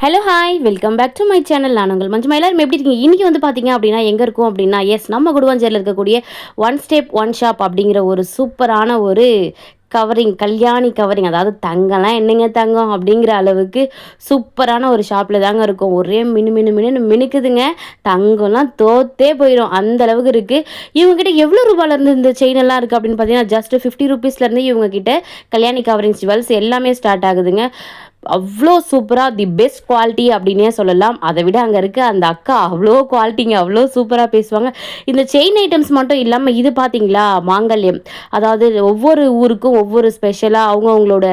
Hello hi welcome back to my channel. நான் உங்கள் மஞ்சுமா. எல்லாரும் எப்படி இருக்கீங்க? இன்றைக்கி வந்து பார்த்தீங்க அப்படின்னா எங்கே இருக்கும் அப்படின்னா நம்ம குடுவாஞ்சேரியில் இருக்கக்கூடிய ஒன் ஸ்டெப் ஒன் ஷாப் அப்படிங்கிற ஒரு சூப்பரான ஒரு கவரிங், கல்யாணி கவரிங், அதாவது தங்கம்லாம் என்னங்க தங்கம் அப்படிங்கிற அளவுக்கு சூப்பரான ஒரு ஷாப்பில் தாங்க இருக்கும். ஒரே மினு மினு மினுன்னு மினுக்குதுங்க. தங்கம்லாம் தோத்தே போயிடும் அந்த அளவுக்கு இருக்குது. இவங்ககிட்ட எவ்வளோ ரூபாயிலேருந்து இந்த செயின் எல்லாம் இருக்குது அப்படின்னு பார்த்தீங்கன்னா ஜஸ்ட் 50 ருபீஸ்லேருந்து இவங்ககிட்ட கல்யாணி கவரிங் ஜுவல்ஸ் எல்லாமே ஸ்டார்ட் ஆகுதுங்க. அவ்வளோ சூப்பராக தி பெஸ்ட் குவாலிட்டி அப்படின்னே சொல்லலாம். அதை விட அங்கே இருக்க அந்த அக்கா அவ்வளோ குவாலிட்டிங்க, அவ்வளோ சூப்பராக பேசுவாங்க. இந்த செயின் ஐட்டம்ஸ் மட்டும் இல்லாமல் இது பார்த்தீங்களா மாங்கல்யம், அதாவது ஒவ்வொரு ஊருக்கும் ஒவ்வொரு ஸ்பெஷலாக அவங்களோட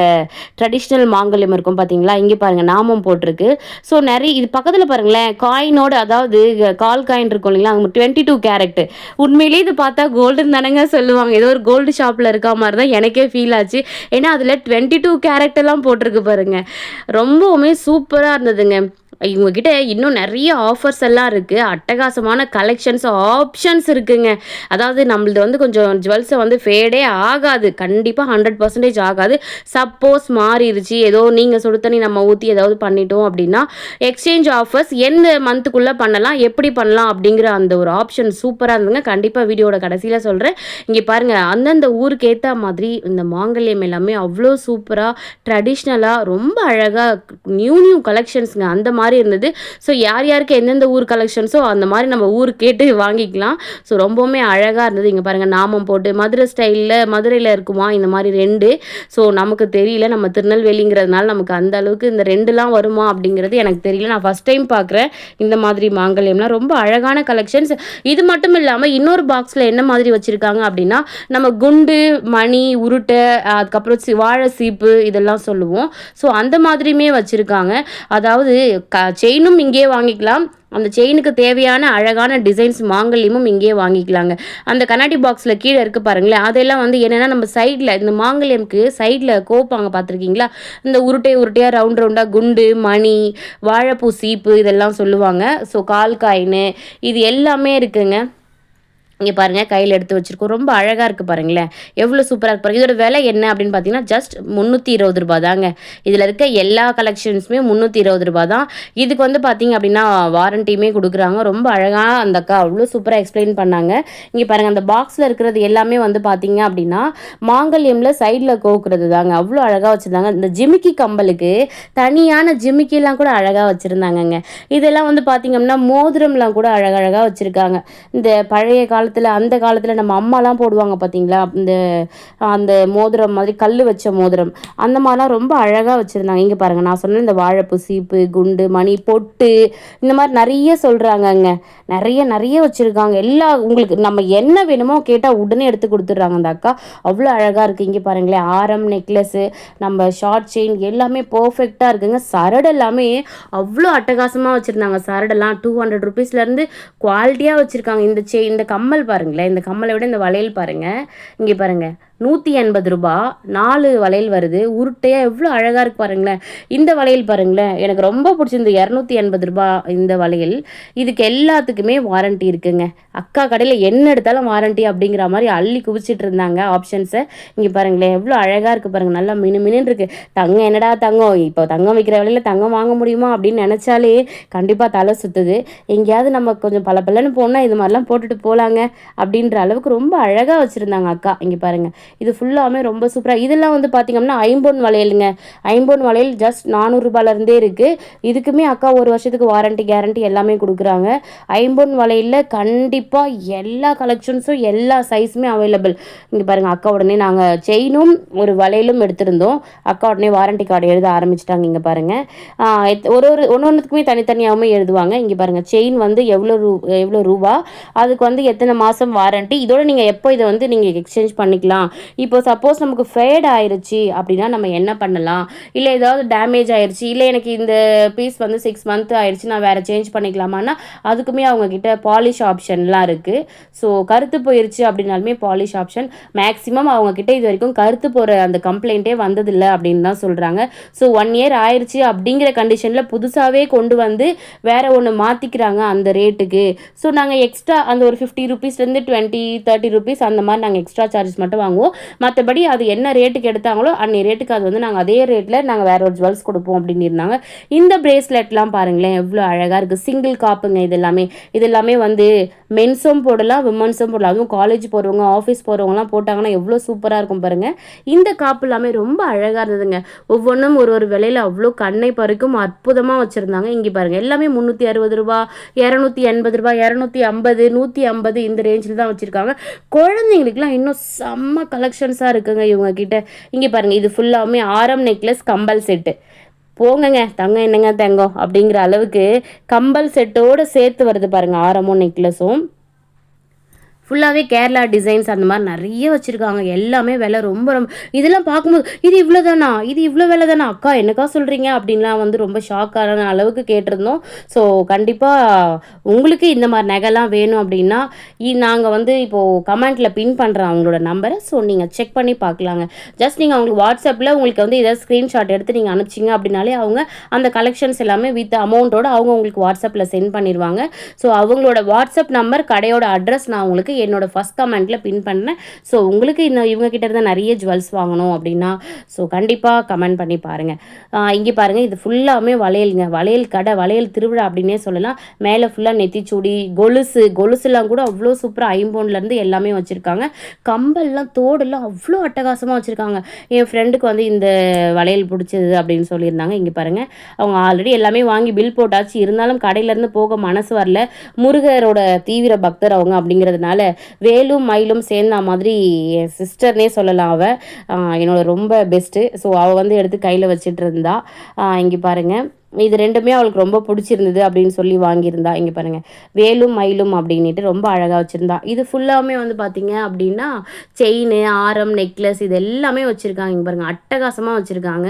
ட்ரெடிஷ்னல் மாங்கல்யம் இருக்கும் பார்த்தீங்களா. இங்கே பாருங்கள் நாமம் போட்டிருக்கு. ஸோ நிறைய இது பக்கத்தில் பாருங்களேன் காயினோட, அதாவது கால் காயின் இருக்கும் இல்லைங்களா, அவங்க 22 கேரட். உண்மையிலேயே இது பார்த்தா கோல்டுன்னு தானேங்க சொல்லுவாங்க. ஏதோ ஒரு கோல்டு ஷாப்பில் இருக்க மாதிரி தான் எனக்கே ஃபீல் ஆச்சு. ஏன்னா அதில் 22 கேரட் எல்லாம் போட்டிருக்கு பாருங்கள். ரொம்பவுமே சூப்பராக இருந்ததுங்க. இவங்ககிட்ட இன்னும் நிறைய ஆஃபர்ஸ் எல்லாம் இருக்குது. அட்டகாசமான கலெக்ஷன்ஸ் ஆப்ஷன்ஸ் இருக்குங்க. அதாவது நம்மளது வந்து கொஞ்சம் ஜுவல்ஸை வந்து ஃபேடே ஆகாது, கண்டிப்பாக 100% ஆகாது. சப்போஸ் மாறிடுச்சு, ஏதோ நீங்கள் சுடு தண்ணி நம்ம ஊற்றி ஏதாவது பண்ணிட்டோம் அப்படின்னா எக்ஸ்சேஞ்ச் ஆஃபர்ஸ் எந்த மந்த்துக்குள்ளே பண்ணலாம், எப்படி பண்ணலாம் அப்படிங்கிற அந்த ஒரு ஆப்ஷன் சூப்பராக இருந்துங்க. கண்டிப்பாக வீடியோட கடைசியில் சொல்கிறேன். இங்கே பாருங்கள், அந்தந்த ஊருக்கு ஏற்ற மாதிரி இந்த மாங்கல்யம் எல்லாமே அவ்வளோ சூப்பராக ட்ரெடிஷ்னலாக ரொம்ப அழகாக நியூ கலெக்ஷன்ஸுங்க அந்த மாதிரி இருந்தது. ஸோ யார் யாருக்கு எந்தெந்த ஊர் கலெக்ஷன்ஸோ அந்த மாதிரி நம்ம ஊர் கேட்டு வாங்கிக்கலாம். ஸோ ரொம்பவுமே அழகாக இருந்தது. இங்கே பாருங்கள் நாமம் போட்டு மதுரை ஸ்டைலில், மதுரையில் இருக்குமா இந்த மாதிரி 2. ஸோ நமக்கு தெரியல, நம்ம திருநெல்வேலிங்கிறதுனால நமக்கு அந்த அளவுக்கு இந்த 2லாம் வருமா அப்படிங்கிறது எனக்கு தெரியல. நான் ஃபஸ்ட் டைம் பார்க்குறேன் இந்த மாதிரி மாங்கல்யம்லாம். ரொம்ப அழகான கலெக்ஷன்ஸ். இது மட்டும் இல்லாமல் இன்னொரு பாக்ஸில் என்ன மாதிரி வச்சுருக்காங்க அப்படின்னா நம்ம குண்டு, மணி, உருட்டை, அதுக்கப்புறம் வாழை சீப்பு இதெல்லாம் சொல்லுவோம். ஸோ அந்த மாதிரியுமே வச்சுருக்காங்க. அதாவது செயினும் இங்கேயே வாங்கிக்கலாம், அந்த செயினுக்கு தேவையான அழகான டிசைன்ஸ் மாங்கல்யமும் இங்கேயே வாங்கிக்கலாங்க. அந்த கண்ணாடி பாக்ஸில் கீழே இருக்குது பாருங்களேன், அதெல்லாம் வந்து என்னென்னா நம்ம சைடில் இந்த மாங்கல்யம்க்கு சைடில் கோப்பாங்க பார்த்துருக்கீங்களா, இந்த உருட்டையாக ரவுண்டாக குண்டு, மணி, வாழைப்பூ சீப்பு இதெல்லாம் சொல்லுவாங்க. ஸோ கால் காயின் இது எல்லாமே இருக்குங்க. இங்கே பாருங்கள் கையில் எடுத்து வச்சுருக்கோம். ரொம்ப அழகாக இருக்குது பாருங்களேன், எவ்வளோ சூப்பராக இருக்குது பாருங்கள். இதோட விலை என்ன அப்படின்னு பார்த்தீங்கன்னா ஜஸ்ட் 320 ரூபா தாங்க. இதில் இருக்க எல்லா கலெக்ஷன்ஸுமே 320 ரூபா தான். இதுக்கு வந்து பார்த்தீங்க அப்படின்னா வாரண்டியுமே கொடுக்குறாங்க. ரொம்ப அழகாக அந்த அக்கா அவ்வளோ சூப்பராக எக்ஸ்பிளைன் பண்ணாங்க. இங்கே பாருங்கள் அந்த பாக்ஸில் இருக்கிறது எல்லாமே வந்து பார்த்தீங்க அப்படின்னா மாங்கல்யமில் சைடில் கோக்குறது தாங்க. அவ்வளோ அழகாக வச்சுருந்தாங்க. இந்த ஜிமிக்கி கம்பலுக்கு தனியான ஜிமிக்கிலாம் கூட அழகாக வச்சுருந்தாங்கங்க. இதெல்லாம் வந்து பார்த்தீங்க அப்படின்னா மோதிரம்லாம் கூட அழகழகாக வச்சுருக்காங்க. இந்த பழைய காலத்தில், அந்த காலத்தில் நம்ம அம்மாலாம் போடுவாங்க பார்த்தீங்களா, அந்த மோதிரம் மாதிரி கல் வச்ச மோதிரம், அந்த மாதிரிலாம் ரொம்ப அழகாக வச்சுருந்தாங்க. இங்கே பாருங்கள் நான் சொன்ன இந்த வாழைப்பூ சீப்பு, குண்டு, மணி, பொட்டு இந்த மாதிரி நிறைய சொல்கிறாங்கங்க. நிறைய வச்சுருக்காங்க. உங்களுக்கு நம்ம என்ன வேணுமோ கேட்டால் உடனே எடுத்து கொடுத்துட்றாங்க அந்த அக்கா. அவ்வளோ அழகாக இருக்குது. இங்கே பாருங்களேன் ஆரம், நெக்லஸ்ஸு, நம்ம ஷார்ட் செயின் எல்லாமே பர்ஃபெக்டாக இருக்குங்க. சரடு எல்லாமே அவ்வளோ அட்டகாசமாக வச்சுருந்தாங்க. சரடெல்லாம் 200 ருபீஸ்லேருந்து குவாலிட்டியாக வச்சுருக்காங்க. இந்த கம்மல் பாருங்களேன், இந்த கம்மலை விட இந்த வளையல் பாருங்கள். இங்கே பாருங்கள் 180 ரூபா 4 வளையல் வருது. உருட்டையாக எவ்வளோ அழகாக இருக்குது பாருங்களேன். இந்த வளையல் பாருங்களேன், எனக்கு ரொம்ப பிடிச்சிருந்து. 280 ரூபா இந்த வளையல். இதுக்கு எல்லாத்துக்குமே வாரண்ட்டி இருக்குங்க. அக்கா கடையில் என்ன எடுத்தாலும் வாரண்ட்டி அப்படிங்கிற மாதிரி அள்ளி குவிச்சிட்டு இருந்தாங்க ஆப்ஷன்ஸை. இங்கே பாருங்களேன் எவ்வளோ அழகாக இருக்குது பாருங்கள். நல்லா மினுன்னு இருக்குது. தங்கம் என்னடா தங்கம், இப்போ தங்கம் விற்கிற விலையில் தங்கம் வாங்க முடியுமா அப்படின்னு நினச்சாலே கண்டிப்பாக தலை சுற்றுது. எங்கேயாவது நம்ம கொஞ்சம் பலன்னு போனால் இது மாதிரிலாம் போட்டுட்டு போகலாங்க அப்படின்ற அளவுக்கு ரொம்ப அழகாக வச்சுருந்தாங்க அக்கா. இங்கே பாருங்கள் இது ஃபுல்லாமே ரொம்ப சூப்பராக. இதெல்லாம் வந்து பார்த்திங்கன்னா ஐம்பொன் வளையலுங்க. ஐம்பொன் வளையல் ஜஸ்ட் 400 ரூபாயிலேருந்தே இருக்குது. இதுக்குமே அக்கா 1 வருஷத்துக்கு வாரண்ட்டி கேரண்டி எல்லாமே கொடுக்குறாங்க. ஐம்பொன் வளையலில் கண்டிப்பாக எல்லா கலெக்ஷன்ஸும் எல்லா சைஸுமே அவைலபிள். இங்கே பாருங்கள் அக்கா உடனே நாங்கள் செயினும் ஒரு வளையலும் எடுத்திருந்தோம். அக்கா உடனே வாரண்ட்டி கார்டு எழுத ஆரம்பிச்சிட்டாங்க. இங்கே பாருங்கள் ஒன்றுத்துக்குமே தனித்தனியாகவுமே எழுதுவாங்க. இங்கே பாருங்கள் செயின் வந்து எவ்வளோ ரூபா, அதுக்கு வந்து எத்தனை மாதம் வாரண்ட்டி, இதோட நீங்கள் எப்போ இதை வந்து நீங்கள் எக்ஸ்சேஞ்ச் பண்ணிக்கலாம். இப்போ சப்போஸ் நமக்கு ஃபேட் ஆயிடுச்சு அப்படின்னா நம்ம என்ன பண்ணலாம், இல்லை ஏதாவது டேமேஜ் ஆயிடுச்சு, இல்லை எனக்கு இந்த பீஸ் வந்து 6 மந்த் ஆயிடுச்சு நான் வேறு சேஞ்ச் பண்ணிக்கலாமான்னா அதுக்குமே அவங்கக்கிட்ட பாலிஷ் ஆப்ஷன்லாம் இருக்குது. ஸோ கருத்து போயிடுச்சு அப்படின்னாலுமே பாலிஷ் ஆப்ஷன். மேக்ஸிமம் அவங்கக்கிட்ட இது வரைக்கும் கருத்து போகிற அந்த கம்ப்ளைண்ட்டே வந்ததில்லை அப்படின்னு தான் சொல்கிறாங்க. ஸோ 1 இயர் ஆயிடுச்சு அப்படிங்கிற கண்டிஷனில் புதுசாகவே கொண்டு வந்து வேறு ஒன்று மாற்றிக்கிறாங்க அந்த ரேட்டுக்கு. ஸோ நாங்கள் எக்ஸ்ட்ரா அந்த ஒரு 50 ருபீஸ்லேருந்து 20-30 ருபீஸ் அந்த மாதிரி நாங்கள் எக்ஸ்ட்ரா சார்ஜஸ் மட்டும் வாங்குவோம். பண்ணுவோம். மற்றபடி அது என்ன ரேட்டுக்கு எடுத்தாங்களோ அன்னி ரேட்டுக்கு அது வந்து நாங்கள் அதே ரேட்டில் நாங்கள் வேற ஒரு ஜுவல்ஸ் கொடுப்போம் அப்படின்னு இருந்தாங்க. இந்த பிரேஸ்லெட்லாம் பாருங்களேன் எவ்வளோ அழகாக இருக்குது. சிங்கிள் காப்புங்க இது எல்லாமே வந்து மென்ஸும் போடலாம், விமன்ஸும் போடலாம். அதுவும் காலேஜ் போகிறவங்க, ஆஃபீஸ் போகிறவங்கலாம் போட்டாங்கன்னா எவ்வளோ சூப்பராக இருக்கும் பாருங்கள். இந்த காப்பு எல்லாமே ரொம்ப அழகாக இருந்ததுங்க. ஒவ்வொன்றும் ஒரு விலையில் அவ்வளோ கண்ணை பறிக்கும் அற்புதமாக வச்சுருந்தாங்க. இங்கே பாருங்கள் எல்லாமே 360 ரூபா, 280 ரூபா, 250, 150 இந்த ரேஞ்சில் தான் வச்சுருக்காங்க. குழந்தைங்களுக்குலாம் இன்னும் செம்ம கலெக்ஷன்ஸாக இருக்குங்க இவங்க கிட்ட. இங்கே பாருங்கள் இது ஃபுல்லாமே ஆரம் நெக்லஸ் கம்பல் செட்டு. போங்கங்க தங்கம் என்னங்க தங்கம் அப்படிங்கிற அளவுக்கு கம்பல் செட்டோடு சேர்த்து வருது பாருங்கள் ஆரமும் நெக்லஸும். ஃபுல்லாகவே கேரளா டிசைன்ஸ் அந்த மாதிரி நிறைய வச்சுருக்காங்க. எல்லாமே விலை ரொம்ப ரொம்ப இதெல்லாம் பார்க்கும்போது இது இவ்வளோ தானா, இது இவ்வளோ விலை தானா அக்கா என்னக்கா சொல்கிறீங்க அப்படின்லாம் வந்து ரொம்ப ஷாக்கான அளவுக்கு கேட்டிருந்தோம். ஸோ கண்டிப்பாக உங்களுக்கு இந்த மாதிரி நகைலாம் வேணும் அப்படின்னா நாங்கள் வந்து இப்போது கமெண்ட்டில் பின் பண்ணுறோம் அவங்களோட நம்பரை. ஸோ நீங்கள் செக் பண்ணி பார்க்கலாங்க. ஜஸ்ட் நீங்கள் அவங்களுக்கு வாட்ஸ்அப்பில் உங்களுக்கு வந்து ஏதாவது ஸ்க்ரீன்ஷாட் எடுத்து நீங்கள் அனுப்பிச்சிங்க அப்படின்னாலே அவங்க அந்த கலெக்ஷன்ஸ் எல்லாமே வித் அமௌண்ட்டோடு அவங்க உங்களுக்கு வாட்ஸ்அப்பில் சென்ட் பண்ணிடுவாங்க. ஸோ அவங்களோட வாட்ஸ்அப் நம்பர், கடையோட அட்ரஸ் நான் உங்களுக்கு என்னோட ஃபர்ஸ்ட் கமெண்ட்டில் பின் பண்ணேன். ஸோ உங்களுக்கு இவங்க கிட்ட இருந்தால் நிறைய ஜுவல்ஸ் வாங்கணும் அப்படின்னா ஸோ கண்டிப்பாக கமெண்ட் பண்ணி பாருங்கள். இங்கே பாருங்கள் இது ஃபுல்லாமே வளையலுங்க. வளையல் கடை, வளையல் திருவிழா அப்படின்னே சொல்லலாம். மேலே ஃபுல்லாக நெத்திச்சூடி, கொலுசுலாம் கூட அவ்வளோ சூப்பராக ஐம்பொன்லேருந்து எல்லாமே வச்சுருக்காங்க. கம்பல்லாம் தோடெல்லாம் அவ்வளோ அட்டகாசமாக வச்சுருக்காங்க. என் ஃப்ரெண்டுக்கு வந்து இந்த வளையல் பிடிச்சது அப்படின்னு சொல்லியிருந்தாங்க. இங்கே பாருங்கள் அவங்க ஆல்ரெடி எல்லாமே வாங்கி பில் போட்டாச்சு. இருந்தாலும் கடையிலேருந்து போக மனசு வரல. முருகரோட தீவிர பக்தர் அவங்க அப்படிங்கிறதுனால வேலும் மயிலும் சேர்ந்த மாதிரி என் சிஸ்டர்னே சொல்லலாம். அவள் என்னோட ரொம்ப பெஸ்ட்டு. ஸோ அவள் வந்து எடுத்து கையில் வச்சுட்டு இருந்தா. இங்கே பாருங்கள் இது ரெண்டுமே அவளுக்கு ரொம்ப பிடிச்சிருந்தது அப்படின்னு சொல்லி வாங்கியிருந்தா. இங்கே பாருங்கள் வேலும் மயிலும் அப்படின்ட்டு ரொம்ப அழகாக வச்சுருந்தா. இது ஃபுல்லாமே வந்து பார்த்திங்க அப்படின்னா செயின், ஆரம், நெக்லஸ் இது எல்லாமே வச்சுருக்காங்க. இங்கே பாருங்கள் அட்டகாசமாக வச்சுருக்காங்க.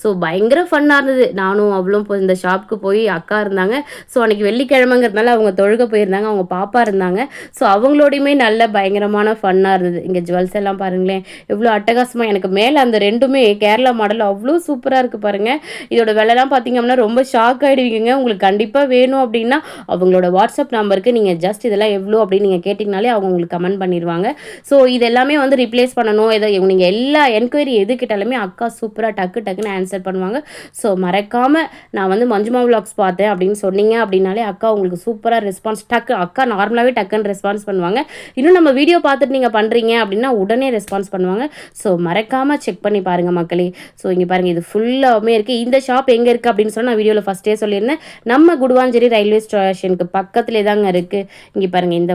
ஸோ பயங்கர ஃபன்னாக இருந்தது. நானும் அவளும் இந்த ஷாப்புக்கு போய் அக்கா இருந்தாங்க. ஸோ அன்றைக்கி வெள்ளிக்கிழமைங்கிறதுனால அவங்க தொழுக போயிருந்தாங்க. அவங்க பாப்பா இருந்தாங்க. ஸோ அவங்களோடையுமே நல்ல பயங்கரமான ஃபன்னாக இருந்தது. இங்கே ஜுவல்ஸ் எல்லாம் பாருங்களேன் எவ்வளோ அட்டகாசமாக. எனக்கு மேலே அந்த ரெண்டுமே கேரளா மாடல் அவ்வளோ சூப்பராக இருக்குது பாருங்கள். இதோட விலைலாம் பார்த்திங்க அப்படின்னா ரொம்ப ஷாக் ஆகிடுவீங்க. உங்களுக்கு கண்டிப்பாக வேணும் அப்படின்னா அவங்களோட வாட்ஸ்அப் நம்பருக்கு நீங்கள் ஜஸ்ட் இதெல்லாம் எவ்வளோ அப்படின்னு நீங்கள் கேட்டிங்கனாலே அவங்க உங்களுக்கு கமெண்ட் பண்ணிடுவாங்க. ஸோ இது எல்லாமே வந்து ரிப்ளேஸ் பண்ணணும் ஏதோ நீங்கள் எல்லா என்கொயரி எது கேட்டாலுமே அக்கா சூப்பராக டக்குன்னு ஆன்சர் பண்ணுவாங்க. ஸோ மறக்காமல் நான் வந்து மஞ்சுமா விலாக்ஸ் பார்த்தேன் அப்படின்னு சொன்னீங்க அப்படின்னாலே அக்கா உங்களுக்கு சூப்பராக ரெஸ்பான்ஸ் அக்கா நார்மலாகவே டக்குன்னு ரெஸ்பான்ஸ் பண்ணுவாங்க. இன்னும் நம்ம வீடியோ பார்த்துட்டு நீங்கள் பண்ணுறீங்க அப்படின்னா உடனே ரெஸ்பான்ஸ் பண்ணுவாங்க. ஸோ மறக்காமல் செக் பண்ணி பாருங்கள் மக்களே. ஸோ இங்கே பாருங்கள் இது ஃபுல்லாகவே இருக்குது. இந்த ஷாப் எங்கே இருக்குது அப்படின்னு சொன்னால் நான் வீடியோவில் ஃபஸ்ட்டே சொல்லியிருந்தேன். நம்ம குடுவாஞ்சேரி ரயில்வே ஸ்டேஷனுக்கு பக்கத்துலேயே தாங்க இருக்குது. இங்கே பாருங்கள் இந்த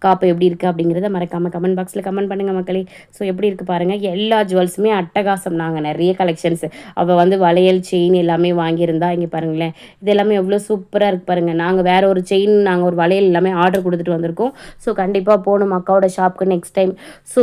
காப்பு எப்படி இருக்குது அப்படிங்கிறத மறக்காமல் கமெண்ட் பாக்ஸில் கமெண்ட் பண்ணுங்கள் மக்களே. ஸோ எப்படி இருக்குது பாருங்கள் எல்லா ஜுவல்ஸுமே அட்டகாசம். நாங்கள் நிறைய கலெக்ஷன்ஸ் அவள் வந்து வளையல் செயின் எல்லாமே வாங்கியிருந்தா. இங்கே பாருங்களேன் இது எல்லாமே எவ்வளோ சூப்பராக இருக்குது பாருங்கள். நாங்கள் வேறு ஒரு செயின் நாங்கள் ஒரு வளையல் எல்லாமே ஆர்டர் கொடுத்துட்டு வந்திருக்கோம். ஸோ கண்டிப்பாக போகணும் அக்காவோட ஷாப்புக்கு நெக்ஸ்ட் டைம். ஸோ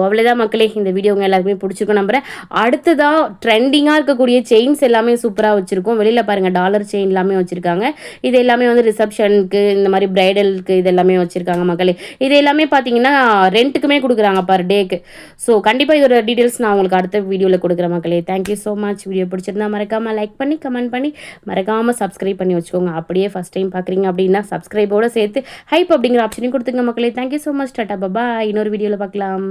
அவ்வளோதான் மக்களே. இந்த வீடியோ உங்கள் எல்லாருக்குமே பிடிச்சிருக்கும் நம்புகிறேன். அடுத்ததாக ட்ரெண்டிங்காக இருக்கக்கூடிய செயின்ஸ் எல்லாமே சூப்பராக வச்சுருக்கோம். வெளியில் பாருங்கள் டாலர் செயின் எல்லாமே வச்சுருக்காங்க. இது எல்லாமே வந்து ரிசப்ஷனுக்கு இந்த மாதிரி ப்ரைடலுக்கு இது எல்லாமே வச்சுருக்காங்க மக்களே. இது எல்லாமே பார்த்தீங்கன்னா ரெண்ட்டுக்குமே கொடுக்குறாங்க பர் டேக்கு. ஸோ கண்டிப்பாக இதோட டீட்டெயில்ஸ் நான் உங்களுக்கு அடுத்த வீடியோவில் கொடுக்குறேன் மக்களே. Thank you so much. வீடியோ பிடிச்சிருந்தா மறக்காமல் லைக் பண்ணி கமெண்ட் பண்ணி மறக்காமல் சப்ஸ்கிரைப் பண்ணி வச்சுக்கோங்க. அப்படியே ஃபஸ்ட் டைம் பார்க்குறீங்க அப்படின்னா சப்ஸ்கிரைபோடு சேர்த்து ஹைப் அப்படிங்கிற ஆப்ஷனையும் கொடுத்துங்க மக்களே. Thank you so much. Ta-ta bye. இன்னொரு வீடியோவில் பார்க்கலாம்.